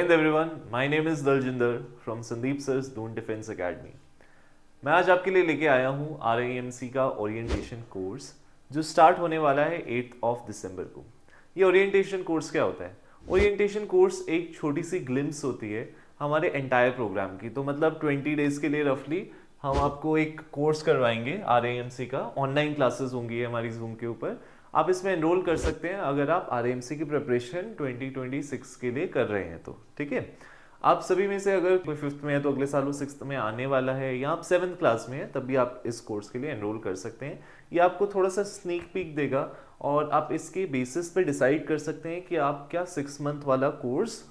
Hind everyone, my name is Daljinder from Sandeep sir's Doon Defence Academy. मैं आज आपके लिए लेके आया हूँ RIMC का ओरिएंटेशन कोर्स जो स्टार्ट होने वाला है 8 ऑफ दिसंबर को। ये ओरिएंटेशन कोर्स क्या होता है? ओरिएंटेशन कोर्स एक छोटी सी ग्लिम्स होती है हमारे एंटायर प्रोग्राम की। तो मतलब 20 डेज के लिए रफली हम आपको एक कोर्स करवाएंगे RIMC का। ऑनलाइन क्लासेस होंगी हमारी जूम के ऊपर। आप इसमें एनरोल कर सकते हैं अगर आप RIMC की प्रिपरेशन 2026 के लिए कर रहे हैं तो। ठीक है, आप सभी में से अगर कोई 5th में है तो अगले साल वो 6th में आने वाला है, या आप 7th क्लास में है तब भी आप इस कोर्स के लिए एनरोल कर सकते हैं। ये आपको थोड़ा सा स्नीक पीक देगा और आप इसके बेसिस पे डिसाइड कर सकते हैं कि आप क्या 6 मंथ वाला कोर्स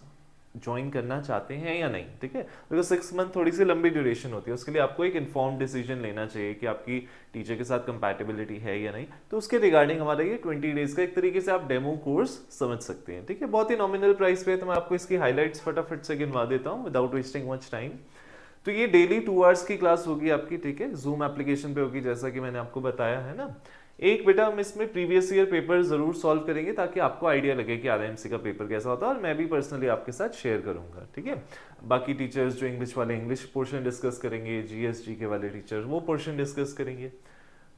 ज्वाइन करना चाहते हैं या नहीं। ठीक है, बिकॉज 6 मंथ थोड़ी सी लंबी ड्यूरेशन होती है, उसके लिए आपको एक इन्फॉर्म डिसीजन लेना चाहिए कि आपकी टीचर के साथ कंपैटिबिलिटी है या नहीं। तो उसके रिगार्डिंग हमारा ये 20 डेज का एक तरीके से आप डेमो कोर्स समझ सकते हैं। ठीक है, बहुत ही नॉमिनल प्राइस पे है, तो मैं आपको इसकी हाईलाइट्स फटाफट से गिनवा देता हूँ विदाउट वेस्टिंग मच टाइम। तो ये डेली 2 आवर्स की क्लास होगी आपकी। ठीक है, जूम एप्लीकेशन पे होगी जैसा कि मैंने आपको बताया है ना। एक बेटा हम इसमें प्रीवियस ईयर पेपर जरूर सॉल्व करेंगे ताकि आपको आइडिया लगे कि RIMC का पेपर कैसा होता है, और मैं भी पर्सनली आपके साथ शेयर करूंगा। ठीक है, बाकी टीचर्स जो इंग्लिश वाले इंग्लिश पोर्शन डिस्कस करेंगे, GSG वाले टीचर वो पोर्शन डिस्कस करेंगे।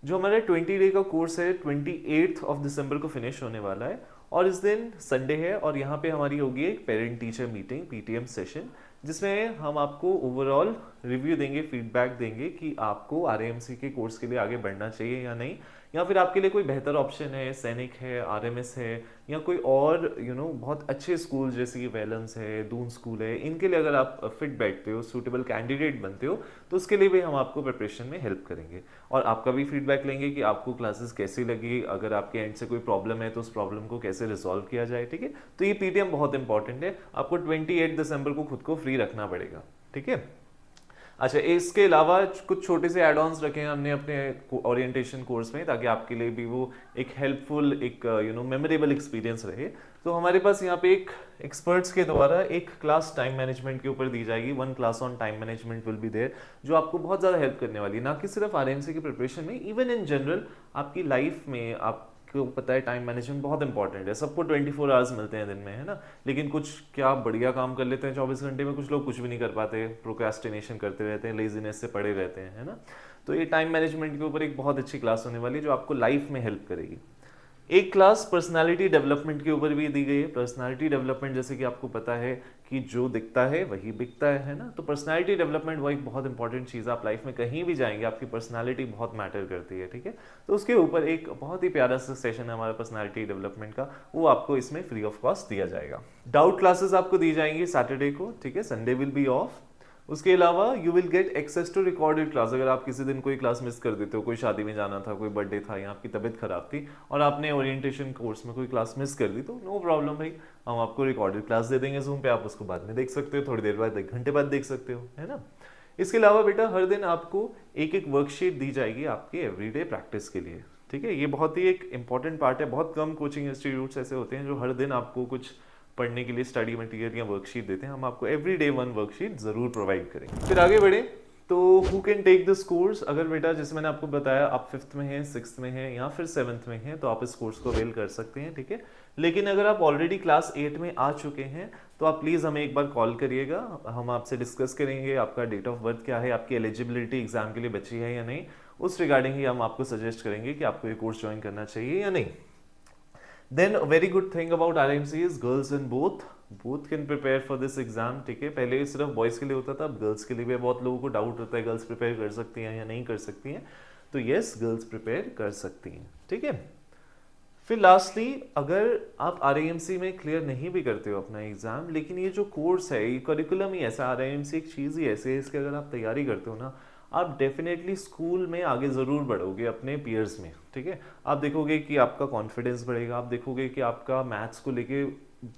जो हमारा 20 डे का कोर्स है 28 ऑफ दिसंबर को फिनिश होने वाला है, और इस दिन संडे है और यहाँ पे हमारी होगी एक parent teacher meeting PTM session, जिसमें हम आपको ओवरऑल रिव्यू देंगे, फीडबैक देंगे कि आपको RIMC के कोर्स के लिए आगे बढ़ना चाहिए या नहीं, या फिर आपके लिए कोई बेहतर ऑप्शन है, सैनिक है, RMS है, या कोई और बहुत अच्छे स्कूल जैसे कि वेलम्स है, दून स्कूल है, इनके लिए अगर आप फिट बैठते हो, सूटेबल कैंडिडेट बनते हो, तो उसके लिए भी हम आपको प्रिपरेशन में हेल्प करेंगे। और आपका भी फीडबैक लेंगे कि आपको क्लासेस कैसी लगी, अगर आपके एंड से कोई प्रॉब्लम है तो उस प्रॉब्लम को कैसे रिजॉल्व किया जाए। ठीक है, तो ये PTM बहुत इंपॉर्टेंट है, आपको 28 दिसंबर को खुद को फ्री रखना पड़ेगा। ठीक है, अच्छा, इसके अलावा कुछ छोटे से एड ऑन्स रखे हैं हमने अपने ओरिएंटेशन कोर्स में ताकि आपके लिए भी वो एक हेल्पफुल, एक मेमोरेबल एक्सपीरियंस रहे। तो हमारे पास यहाँ पे एक एक्सपर्ट्स के द्वारा एक क्लास टाइम मैनेजमेंट के ऊपर दी जाएगी। 1 class on time management will be there, जो आपको बहुत ज़्यादा हेल्प करने वाली है, ना कि सिर्फ RIMC की प्रिपरेशन में, इवन इन जनरल आपकी लाइफ में। आपको पता है टाइम मैनेजमेंट बहुत इंपॉर्टेंट है, सबको 24 आवर्स मिलते हैं दिन में, है ना। लेकिन कुछ क्या बढ़िया काम कर लेते हैं 24 घंटे में, कुछ लोग कुछ भी नहीं कर पाते, प्रोक्रेस्टिनेशन करते रहते हैं, लेजीनेस से पड़े रहते हैं, है ना। तो ये टाइम मैनेजमेंट के ऊपर एक बहुत अच्छी क्लास होने वाली है जो आपको लाइफ में हेल्प करेगी। एक क्लास पर्सनालिटी डेवलपमेंट के ऊपर भी दी गई है। पर्सनालिटी डेवलपमेंट जैसे कि आपको पता है कि जो दिखता है वही बिकता है ना। तो पर्सनालिटी डेवलपमेंट वो एक बहुत इंपॉर्टेंट चीज़ है, आप लाइफ में कहीं भी जाएंगे आपकी पर्सनालिटी बहुत मैटर करती है। ठीक है, तो उसके ऊपर एक बहुत ही प्यारा सा सेशन है हमारा पर्सनालिटी डेवलपमेंट का, वो आपको इसमें फ्री ऑफ कॉस्ट दिया जाएगा। डाउट क्लासेस आपको दी जाएंगी सैटरडे को। ठीक है, संडे विल बी ऑफ। उसके अलावा you will get access to recorded class. अगर आप किसी दिन कोई क्लास मिस कर देते हो, कोई शादी में जाना था, कोई बर्थडे था, या आपकी तबीयत खराब थी और आपने ओरिएंटेशन कोर्स में कोई क्लास मिस कर दी, तो नो प्रॉब्लम भाई, हम आपको रिकॉर्डेड क्लास दे देंगे जूम पे, आप उसको बाद में देख सकते हो, थोड़ी देर बाद, 1 घंटे बाद देख सकते हो, है ना। इसके अलावा बेटा हर दिन आपको एक वर्कशीट दी जाएगी आपके एवरीडे प्रैक्टिस के लिए। ठीक है, ये बहुत ही एक इंपॉर्टेंट पार्ट है। बहुत कम कोचिंग इंस्टीट्यूट्स ऐसे होते हैं जो हर दिन आपको कुछ पढ़ने के लिए स्टडी मटेरियल या वर्कशीट देते हैं। हम आपको एवरीडे 1 वर्कशीट जरूर प्रोवाइड करेंगे। फिर आगे बढ़े तो who can take this course. अगर बेटा जैसे मैंने आपको बताया आप 5th में हैं, 6th में हैं, या फिर 7th में हैं, तो आप इस कोर्स को अवेल कर सकते हैं। ठीक है, लेकिन अगर आप ऑलरेडी क्लास 8 में आ चुके हैं तो आप प्लीज़ हमें एक बार कॉल करिएगा, हम आपसे डिस्कस करेंगे आपका डेट ऑफ बर्थ क्या है, आपकी एलिजिबिलिटी एग्जाम के लिए बची है या नहीं, उस रिगार्डिंग ही हम आपको सजेस्ट करेंगे कि आपको ये कोर्स ज्वाइन करना चाहिए या नहीं। Then a very good thing about RIMC is girls and both can prepare for this exam। ठीक है, पहले सिर्फ बॉयज़ के लिए होता था, अब गर्ल्स के लिए भी। बहुत लोगों को डाउट होता है गर्ल्स प्रिपेयर कर सकती हैं या नहीं कर सकती हैं, तो यस, गर्ल्स प्रिपेयर कर सकती हैं। ठीक है, फिर लास्टली अगर आप RIMC में क्लियर नहीं भी करते हो अपना एग्जाम, लेकिन ये जो कोर्स है, ये करिकुलम ही ऐसा, RIMC एक चीज़ ही ऐसी है, इसकी अगर आप तैयारी करते हो ना, आप डेफिनेटली स्कूल में आगे ज़रूर बढ़ोगे अपने पीयर्स में। ठीक है, आप देखोगे कि आपका कॉन्फिडेंस बढ़ेगा, आप देखोगे कि आपका मैथ्स को लेके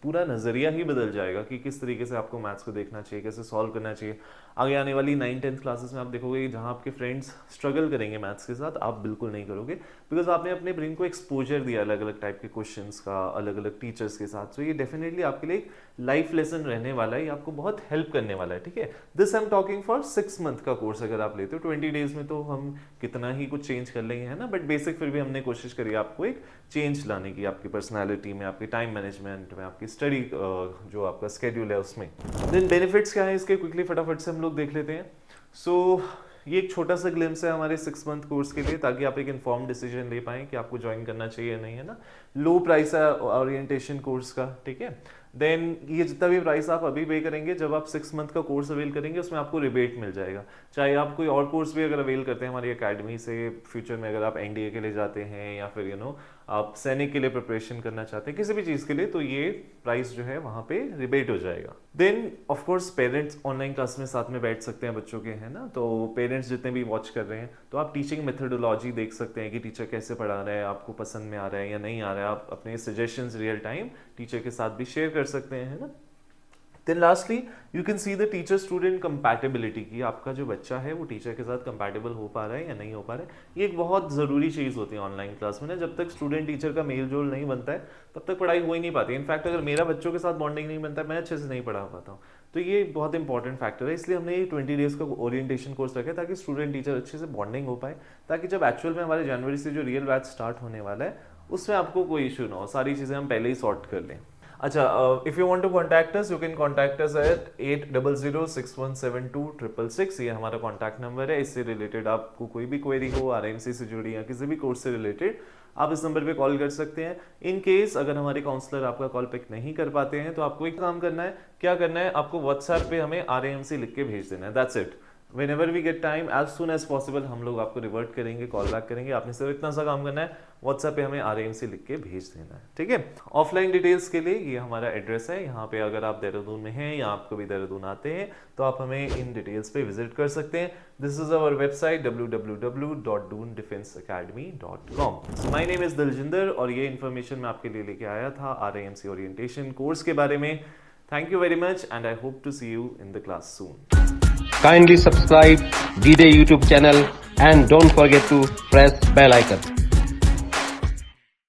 पूरा नज़रिया ही बदल जाएगा कि किस तरीके से आपको मैथ्स को देखना चाहिए, कैसे सॉल्व करना चाहिए। आगे आने वाली 9th-10th क्लासेस में आप देखोगे कि जहाँ आपके फ्रेंड्स स्ट्रगल करेंगे मैथ्स के साथ, आप बिल्कुल नहीं करोगे, बिकॉज आपने अपने ब्रेन को एक्सपोजर दिया अलग अलग टाइप के क्वेश्चंस का, अलग अलग टीचर्स के साथ। तो ये डेफिनेटली आपके लिए एक लाइफ लेसन रहने वाला है, ये आपको बहुत हेल्प करने वाला है। ठीक है, this I am talking for 6 month का कोर्स अगर आप लेते हो। 20 डेज में तो हम कितना ही कुछ चेंज कर लेंगे, है ना, बट बेसिक फिर भी हमने कोशिश करी आपको एक चेंज लाने की, आपकी पर्सनैलिटी में, आपके टाइम मैनेजमेंट में, आपकी स्टडी जो आपका स्केड्यूल है उसमें। देन बेनिफिट्स क्या है इसके, क्विकली फटाफट से हम लोग देख लेते हैं। सो ये एक छोटा सा ग्लिम्स है हमारे 6 मंथ कोर्स के लिए, ताकि आप एक इन्फॉर्म डिसीजन ले पाएं कि आपको ज्वाइन करना चाहिए या नहीं, है ना। लो प्राइस है ओरिएंटेशन कोर्स का, ठीक है। देन ये जितना भी प्राइस आप अभी पे करेंगे, जब आप 6 मंथ का कोर्स अवेल करेंगे उसमें आपको रिबेट मिल जाएगा। चाहे आप कोई और कोर्स भी अगर अवेल करते हैं हमारी एकेडमी से, फ्यूचर में अगर आप एनडीए के लिए जाते हैं या फिर आप सैनिक के लिए प्रिपरेशन करना चाहते हैं, किसी भी चीज़ के लिए, तो ये प्राइस जो है वहाँ पे रिबेट हो जाएगा। Then of course parents online class में साथ में बैठ सकते हैं बच्चों के, है ना। तो पेरेंट्स जितने भी वॉच कर रहे हैं तो आप टीचिंग मेथडोलॉजी देख सकते हैं कि टीचर कैसे पढ़ा रहा है, आपको पसंद में आ रहा है या नहीं आ रहा है। आप अपने सजेशंस रियल टाइम टीचर के साथ भी शेयर कर सकते हैं, है ना। Then lastly you can see the teacher student compatibility, कि आपका जो बच्चा है वो टीचर के साथ कंपैटिबल हो पा रहा है या नहीं हो पा रहा है। ये एक बहुत ज़रूरी चीज़ होती है ऑनलाइन क्लास में ना। जब तक स्टूडेंट टीचर का मेल जोल नहीं बनता है तब तक पढ़ाई हो ही नहीं पाती। इनफैक्ट अगर मेरा बच्चों के साथ बॉन्डिंग नहीं बनता है, मैं अच्छे से नहीं पढ़ा पाता हूँ। तो ये बहुत इंपॉर्टेंट फैक्टर है, इसलिए हमने ये 20 डेज का ओरिएंटेशन कोर्स रखा है, ताकि स्टूडेंट टीचर अच्छे से बॉन्डिंग हो पाए, ताकि जब एक्चुअल में हमारे जनवरी से जो रियल बैच स्टार्ट होने वाला है उसमें आपको कोई इशू ना हो, सारी चीज़ें हम पहले ही सॉर्ट कर लें। अच्छा, if you want to contact us, you can contact us at 8006172666। ये हमारा कॉन्टैक्ट नंबर है। इससे रिलेटेड आपको कोई भी क्वेरी हो, आरएमसी से जुड़ी या किसी भी कोर्स से रिलेटेड, आप इस नंबर पे कॉल कर सकते हैं। इन केस अगर हमारे काउंसलर आपका कॉल पिक नहीं कर पाते हैं तो आपको एक काम करना है, क्या करना है, आपको व्हाट्सएप पे हमें आरएमसी लिख के भेज देना है, that's it. Whenever we get time, as soon as possible हम लोग आपको रिवर्ट करेंगे, कॉल बैक करेंगे। आपने सिर्फ इतना सा काम करना है, व्हाट्सएप पे हमें आरएमसी लिख के भेज देना है, ठीक है। ऑफलाइन डिटेल्स के लिए ये हमारा एड्रेस है। यहाँ पे अगर आप देहरादून में हैं या आप कभी देहरादून आते हैं तो आप हमें इन डिटेल्स पे विजिट कर सकते हैं। This is our website www.doonDefenseAcademy.com। My name is Daljinder और ये इन्फॉर्मेशन मैं आपके लिए लेके आया था आरएमसी ओरिएंटेशन कोर्स के बारे में। Thank you very much and I hope to see you in the class soon. Kindly subscribe D-Day YouTube channel and don't forget to press bell icon.